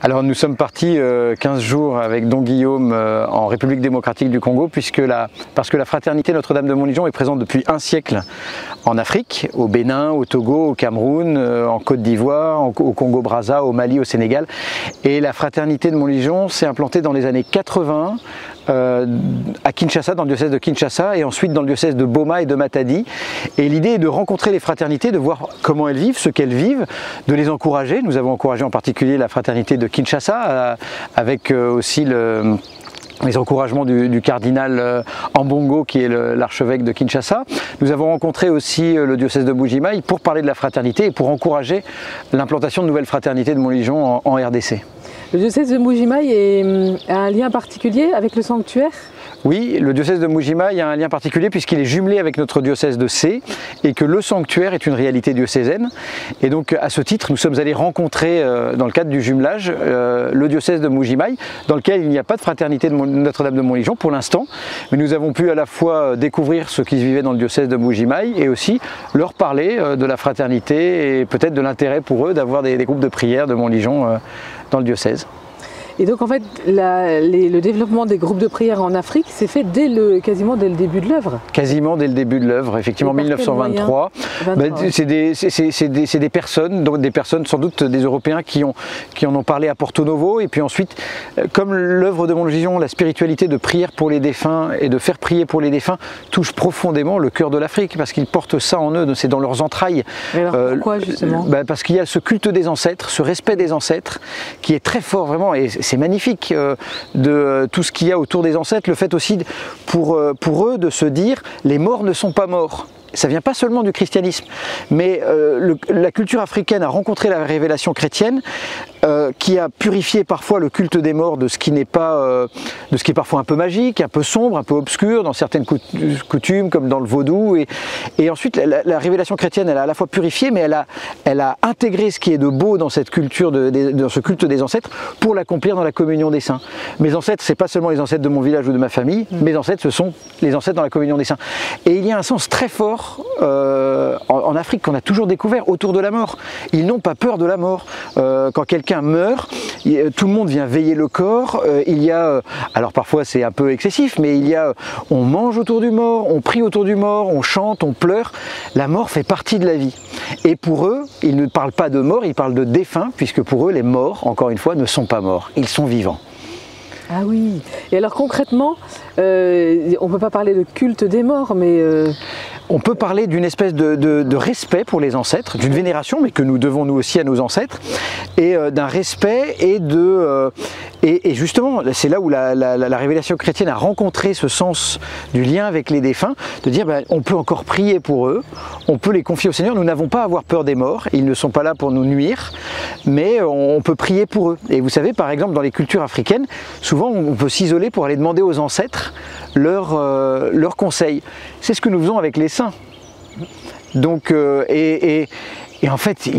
Alors nous sommes partis 15 jours avec Don Guillaume en République démocratique du Congo parce que la fraternité Notre-Dame de Montligeon est présente depuis un siècle en Afrique, au Bénin, au Togo, au Cameroun, en Côte d'Ivoire, au Congo-Brazza, au Mali, au Sénégal. Et la fraternité de Montligeon s'est implantée dans les années 80 à Kinshasa, dans le diocèse de Kinshasa, et ensuite dans le diocèse de Boma et de Matadi. Et l'idée est de rencontrer les fraternités, de voir comment elles vivent, ce qu'elles vivent, de les encourager. Nous avons encouragé en particulier la fraternité de Kinshasa, avec aussi les encouragements du cardinal Ambongo, qui est l'archevêque de Kinshasa. Nous avons rencontré aussi le diocèse de Mbuji-Mayi pour parler de la fraternité et pour encourager l'implantation de nouvelles fraternités de Montligeon en RDC. Le diocèse de Mbuji-Mayi a un lien particulier avec le sanctuaire ? Oui, le diocèse de Mbuji-Mayi a un lien particulier puisqu'il est jumelé avec notre diocèse de C et que le sanctuaire est une réalité diocésaine. Et donc à ce titre, nous sommes allés rencontrer dans le cadre du jumelage le diocèse de Mbuji-Mayi, dans lequel il n'y a pas de fraternité de Notre-Dame de Montligeon pour l'instant, mais nous avons pu à la fois découvrir ce qui se vivait dans le diocèse de Mbuji-Mayi et aussi leur parler de la fraternité et peut-être de l'intérêt pour eux d'avoir des groupes de prière de Montligeon dans le diocèse. Et donc en fait, le développement des groupes de prière en Afrique s'est fait quasiment dès le début de l'œuvre. Quasiment dès le début de l'œuvre, effectivement, en 1923. C'est des personnes, donc des personnes sans doute des Européens qui en ont parlé à Porto Novo. Et puis ensuite, comme l'œuvre de Montligeon, la spiritualité de prière pour les défunts et de faire prier pour les défunts touche profondément le cœur de l'Afrique, parce qu'ils portent ça en eux, c'est dans leurs entrailles. Mais alors pourquoi justement ? Parce qu'il y a ce culte des ancêtres, ce respect des ancêtres, qui est très fort vraiment, et c'est magnifique de tout ce qu'il y a autour des ancêtres, le fait aussi pour eux de se dire les morts ne sont pas morts. Ça vient pas seulement du christianisme, mais la culture africaine a rencontré la révélation chrétienne qui a purifié parfois le culte des morts de ce qui n'est pas, de ce qui est parfois un peu magique, un peu sombre, un peu obscur dans certaines coutumes comme dans le vaudou. Et ensuite la révélation chrétienne, elle a à la fois purifié, mais elle a intégré ce qui est de beau dans cette culture, dans ce culte des ancêtres, pour l'accomplir dans la communion des saints. Mes ancêtres, c'est pas seulement les ancêtres de mon village ou de ma famille, mes ancêtres, ce sont les ancêtres dans la communion des saints. Et il y a un sens très fort en Afrique qu'on a toujours découvert autour de la mort. Ils n'ont pas peur de la mort. Quand quelqu'un meurt, tout le monde vient veiller le corps. Il y a, alors parfois c'est un peu excessif, mais il y a, on mange autour du mort, on prie autour du mort, on chante, on pleure. La mort fait partie de la vie. Et pour eux, ils ne parlent pas de mort, ils parlent de défunts, puisque pour eux, les morts, encore une fois, ne sont pas morts, ils sont vivants. Ah oui. Et alors concrètement, on ne peut pas parler de culte des morts, mais... On peut parler d'une espèce de respect pour les ancêtres, d'une vénération, mais que nous devons nous aussi à nos ancêtres, et d'un respect et justement, c'est là où la révélation chrétienne a rencontré ce sens du lien avec les défunts, de dire on peut encore prier pour eux, on peut les confier au Seigneur, nous n'avons pas à avoir peur des morts, ils ne sont pas là pour nous nuire, mais on peut prier pour eux. Et vous savez, par exemple, dans les cultures africaines, souvent on peut s'isoler pour aller demander aux ancêtres leurs conseils. C'est ce que nous faisons avec les saints. Donc, et en fait,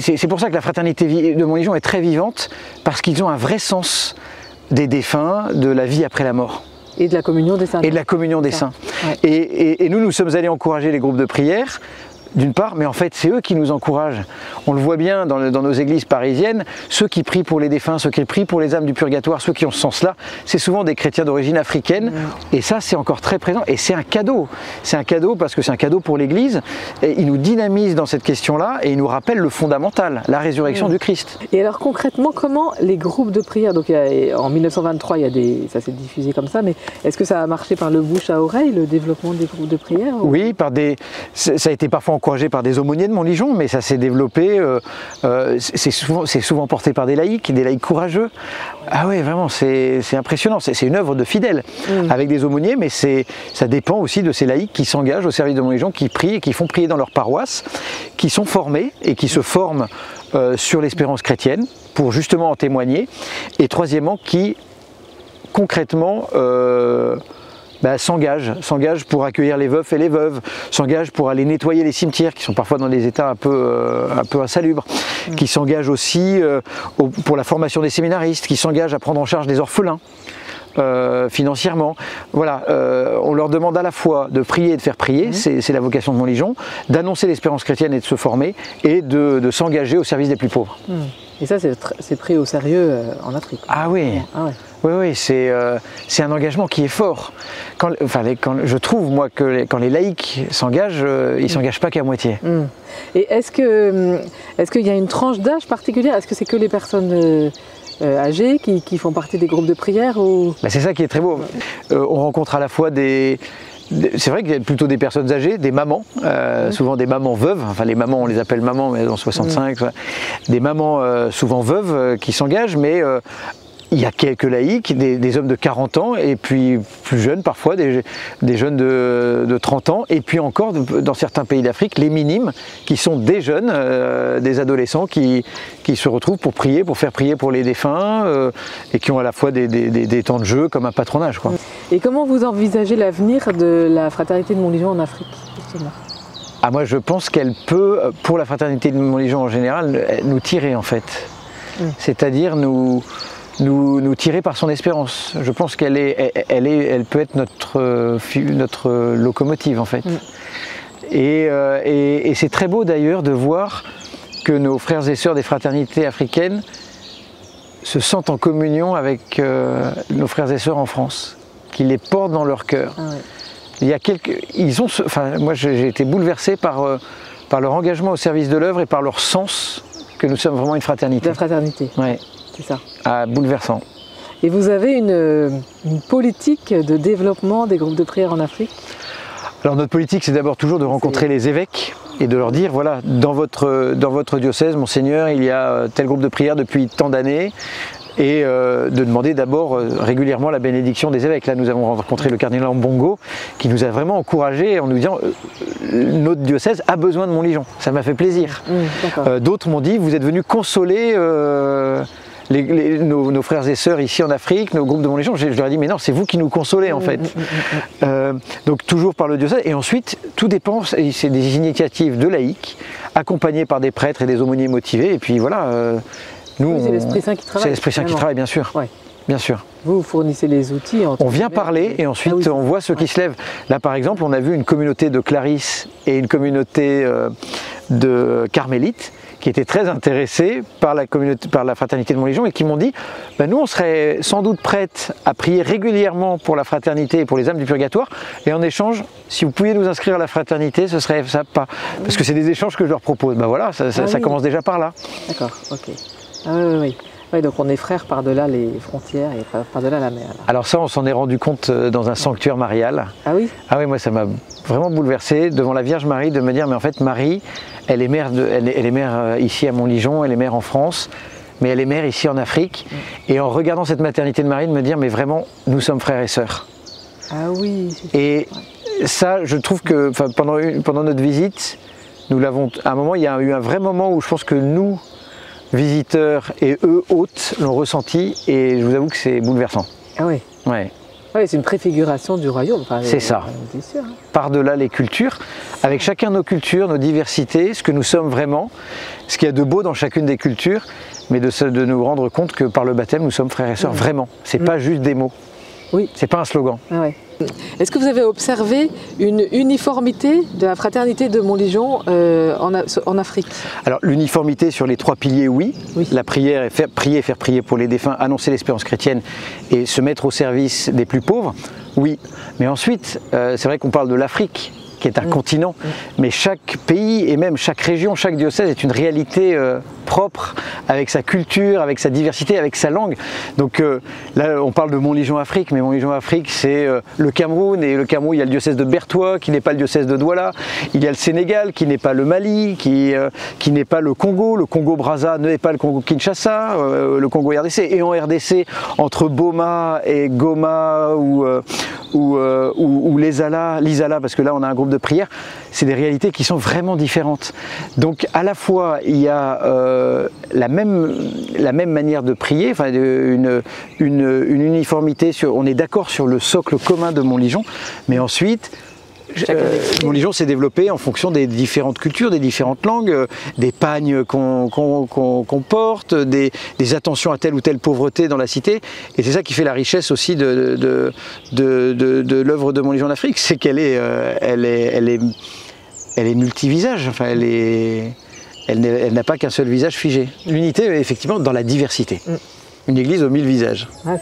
c'est pour ça que la fraternité de Montligeon est très vivante, parce qu'ils ont un vrai sens des défunts, de la vie après la mort. Et de la communion des saints. Et de la communion des saints. Ouais. Et nous sommes allés encourager les groupes de prière, d'une part, mais en fait c'est eux qui nous encouragent. On le voit bien dans nos églises parisiennes, ceux qui prient pour les défunts, ceux qui prient pour les âmes du purgatoire, ceux qui ont ce sens-là, c'est souvent des chrétiens d'origine africaine, et ça c'est encore très présent, et c'est un cadeau. C'est un cadeau parce que c'est un cadeau pour l'Église, et il nous dynamise dans cette question-là, et il nous rappelle le fondamental, la résurrection du Christ. Et alors concrètement, comment les groupes de prière, donc en 1923, ça s'est diffusé comme ça, mais est-ce que ça a marché par le bouche à oreille, le développement des groupes de prière ? Oui, ça a été parfois encouragé par des aumôniers de Montligeon, mais ça s'est développé, c'est souvent porté par des laïcs courageux. Ah ouais, vraiment, c'est impressionnant, c'est une œuvre de fidèles, avec des aumôniers, mais ça dépend aussi de ces laïcs qui s'engagent au service de Montligeon, qui prient et qui font prier dans leur paroisse, qui sont formés et qui se forment sur l'espérance chrétienne, pour justement en témoigner, et troisièmement, qui concrètement s'engage pour accueillir les veufs et les veuves, s'engage pour aller nettoyer les cimetières qui sont parfois dans des états un peu insalubres, qui s'engage aussi pour la formation des séminaristes, qui s'engage à prendre en charge des orphelins. financièrement. Voilà, on leur demande à la fois de prier et de faire prier, c'est la vocation de Montligeon, d'annoncer l'espérance chrétienne et de se former, et de s'engager au service des plus pauvres. Et ça, c'est pris au sérieux en Afrique. Ah oui. Ah ouais. Oui, c'est un engagement qui est fort. Je trouve, moi, que quand les laïcs s'engagent, ils ne s'engagent pas qu'à moitié. Et est-ce qu'il y a une tranche d'âge particulière? Est-ce que c'est que les personnes âgées qui font partie des groupes de prière ou... C'est ça qui est très beau. On rencontre à la fois c'est vrai qu'il y a plutôt des personnes âgées, des mamans, souvent des mamans veuves, enfin les mamans on les appelle mamans mais elles ont 65, des mamans souvent veuves qui s'engagent, mais il y a quelques laïcs, des hommes de 40 ans et puis plus jeunes parfois, des jeunes de 30 ans, et puis encore dans certains pays d'Afrique, les minimes qui sont des jeunes, des adolescents qui se retrouvent pour prier, pour faire prier pour les défunts et qui ont à la fois des temps de jeu comme un patronage, quoi. Et comment vous envisagez l'avenir de la fraternité de Montligeon en Afrique, justement? Moi je pense qu'elle peut, pour la fraternité de Montligeon en général, nous tirer en fait. C'est-à-dire nous tirer par son espérance. Je pense qu'elle peut être notre locomotive en fait. Et c'est très beau d'ailleurs de voir que nos frères et sœurs des fraternités africaines se sentent en communion avec nos frères et sœurs en France, qui les portent dans leur cœur. Il y a moi j'ai été bouleversé par leur engagement au service de l'œuvre et par leur sens que nous sommes vraiment une fraternité. La fraternité. Ouais. C'est ça. Bouleversant. Et vous avez une politique de développement des groupes de prière en Afrique? Alors notre politique, c'est d'abord toujours de rencontrer les évêques et de leur dire, voilà, dans votre diocèse, Monseigneur, il y a tel groupe de prière depuis tant d'années, et de demander d'abord régulièrement la bénédiction des évêques. Là, nous avons rencontré le cardinal Mbongo, qui nous a vraiment encouragés en nous disant notre diocèse a besoin de Montligeon. Ça m'a fait plaisir. D'autres m'ont dit, vous êtes venus consoler nos frères et sœurs ici en Afrique, nos groupes de Montligeon. Je leur ai dit, mais non, c'est vous qui nous consolez en fait. Donc toujours par le diocèse, et ensuite tout dépend, c'est des initiatives de laïcs, accompagnées par des prêtres et des aumôniers motivés, et puis voilà, nous, c'est l'Esprit Saint qui travaille. C'est l'Esprit Saint qui travaille, bien sûr. Ouais. Bien sûr. Vous fournissez les outils. On vient parler et ensuite on voit ceux qui se lèvent. Là par exemple, on a vu une communauté de Clarisses et une communauté de Carmélites qui étaient très intéressés par la fraternité de Montligeon et qui m'ont dit nous on serait sans doute prêtes à prier régulièrement pour la fraternité et pour les âmes du purgatoire, et en échange, si vous pouviez nous inscrire à la fraternité, ce serait ça, pas. Parce que c'est des échanges que je leur propose. Voilà, ça commence déjà par là. D'accord, ok. Oui, donc on est frères par-delà les frontières et par-delà la mer. Alors ça, on s'en est rendu compte dans un sanctuaire marial. Ah oui? Ah oui, moi ça m'a vraiment bouleversé devant la Vierge Marie de me dire, mais en fait Marie, elle est mère ici à Montligeon, elle est mère en France, mais elle est mère ici en Afrique. Et en regardant cette maternité de Marie, de me dire, mais vraiment, nous sommes frères et sœurs. Ah oui. Et ça, je trouve que pendant notre visite, nous l'avons. À un moment, il y a eu un vrai moment où je pense que nous, visiteurs et eux, hôtes, l'ont ressenti, et je vous avoue que c'est bouleversant. Ah oui. Ouais. Oui, c'est une préfiguration du royaume. C'est ça. Par-delà les cultures, avec chacun nos cultures, nos diversités, ce que nous sommes vraiment, ce qu'il y a de beau dans chacune des cultures, mais de nous rendre compte que par le baptême, nous sommes frères et sœurs, vraiment. C'est pas juste des mots. Oui. C'est pas un slogan. Ah ouais. Est-ce que vous avez observé une uniformité de la fraternité de Montligeon en Afrique? Alors l'uniformité sur les trois piliers, oui. La prière est faire prier pour les défunts, annoncer l'espérance chrétienne et se mettre au service des plus pauvres, oui. Mais ensuite, c'est vrai qu'on parle de l'Afrique, qui est un continent, mais chaque pays et même chaque région, chaque diocèse est une réalité propre, avec sa culture, avec sa diversité, avec sa langue. Donc là, on parle de Montligeon Afrique, mais Montligeon Afrique, c'est le Cameroun, et le Cameroun, il y a le diocèse de Bertoua, qui n'est pas le diocèse de Douala, il y a le Sénégal, qui n'est pas le Mali, qui n'est pas le Congo-Brazza n'est pas le Congo-Kinshasa, le Congo RDC, et en RDC, entre Boma et Goma, ou l'Isala, parce que là on a un groupe de prière, c'est des réalités qui sont vraiment différentes. Donc à la fois il y a la même manière de prier, enfin une uniformité, on est d'accord sur le socle commun de Montligeon, mais ensuite Mon Légion s'est développé en fonction des différentes cultures, des différentes langues, des pagnes qu'on porte, des attentions à telle ou telle pauvreté dans la cité. Et c'est ça qui fait la richesse aussi de l'œuvre de Mon Légion d'Afrique, c'est qu'elle est multivisage. Enfin, elle n'a pas qu'un seul visage figé. L'unité, effectivement, dans la diversité. Une église aux 1000 visages. Ah,